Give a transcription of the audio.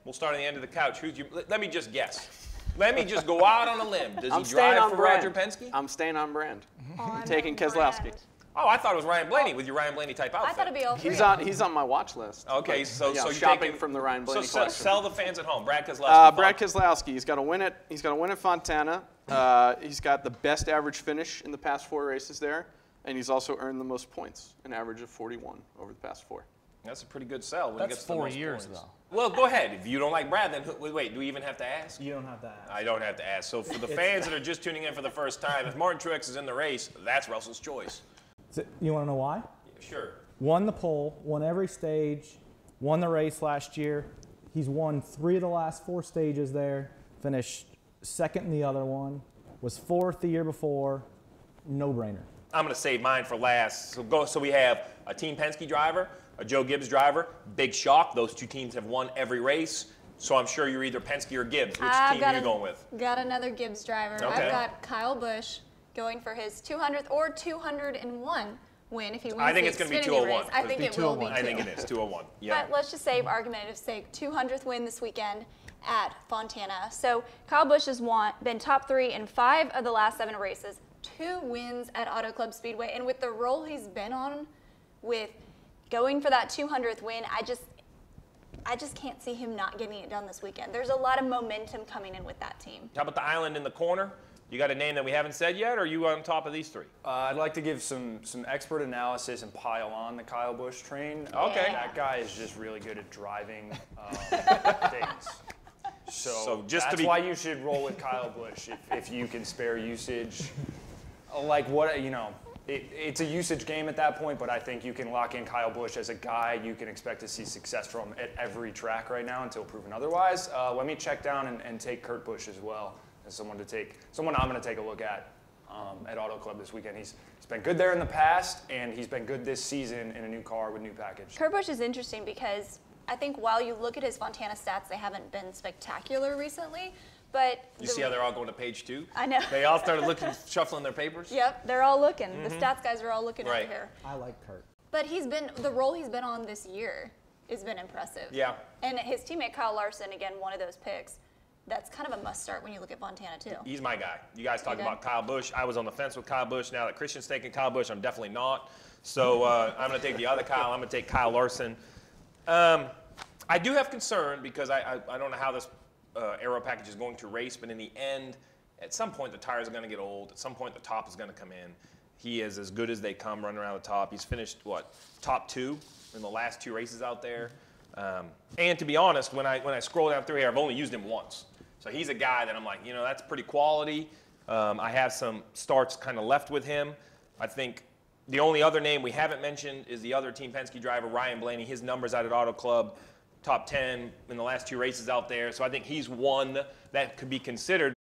We'll start on the end of the couch. Let me just guess. Let me just go out on a limb. Does I'm he drive for brand. Roger Penske? I'm staying on brand. I'm taking Keselowski. Oh, I thought it was Ryan Blaney with your Ryan Blaney type outfit. I thought it'd be all three. He's on my watch list. Okay, so you're shopping taking, from the Ryan Blaney so collection. sell the fans at home. Brad Keselowski. Brad Keselowski. He's got to win it. He's got to win at Fontana. He's got the best average finish in the past 4 races there, and he's also earned the most points, an average of 41 over the past 4. That's a pretty good sell. When That's he gets 4 years, points. though. Well, go ahead. If you don't like Brad, then wait, do we even have to ask? You don't have to ask. I don't have to ask. So for the fans that are just tuning in for the first time, if Martin Truex is in the race, that's Russell's choice. You want to know why? Sure. Won the pole, won every stage, won the race last year. He's won 3 of the last 4 stages there, finished second in the other one, was 4th the year before, no-brainer. I'm going to save mine for last. So we have a Team Penske driver, a Joe Gibbs driver. Big shock. Those 2 teams have won every race. So I'm sure you're either Penske or Gibbs. Which team are you going with? Got another Gibbs driver. Okay. I've got Kyle Busch going for his 200th or 201 win if he wins I think the it's going to be Xfinity 201. race. I think it will be, too. I think it is 201. Yeah. But let's just say, for argumentative sake, 200th win this weekend at Fontana. So Kyle Busch has been top 3 in 5 of the last 7 races, 2 wins at Auto Club Speedway, and with the role he's been on with going for that 200th win, I just can't see him not getting it done this weekend. There's a lot of momentum coming in with that team. How about the island in the corner? You got a name that we haven't said yet, or are you on top of these 3? I'd like to give some expert analysis and pile on the Kyle Busch train. Okay. That guy is just really good at driving things. So that's why you should roll with Kyle Busch if you can spare usage. Like what, it's a usage game at that point, but I think you can lock in Kyle Busch as a guy you can expect to see success from at every track right now until proven otherwise. Let me check down and take Kurt Busch as well as someone I'm going to take a look at Auto Club this weekend. He's been good there in the past, and he's been good this season in a new car with new package. Kurt Busch is interesting because I think while you look at his Fontana stats, they haven't been spectacular recently. But you see how they're all going to page 2? I know. They all started shuffling their papers? Yep, they're all looking. The stats guys are all looking over here. I like Kurt. But the role he's been on this year has been impressive. Yeah. And his teammate Kyle Larson, again, one of those picks. That's kind of a must start when you look at Fontana too. He's my guy. You guys talk about Kyle Busch. I was on the fence with Kyle Busch. Now that Christian's taking Kyle Busch, I'm definitely not. So I'm going to take the other Kyle. I'm going to take Kyle Larson. I do have concern because I don't know how this aero package is going to race, but in the end, at some point the tires are going to get old. At some point the top is going to come in. He is as good as they come running around the top. He's finished, top 2 in the last 2 races out there. And to be honest, when I scroll down through here, I've only used him once. So he's a guy that I'm like, that's pretty quality. I have some starts kind of left with him. I think the only other name we haven't mentioned is the other Team Penske driver, Ryan Blaney. His numbers out at Auto Club, top 10 in the last 2 races out there. So I think he's one that could be considered.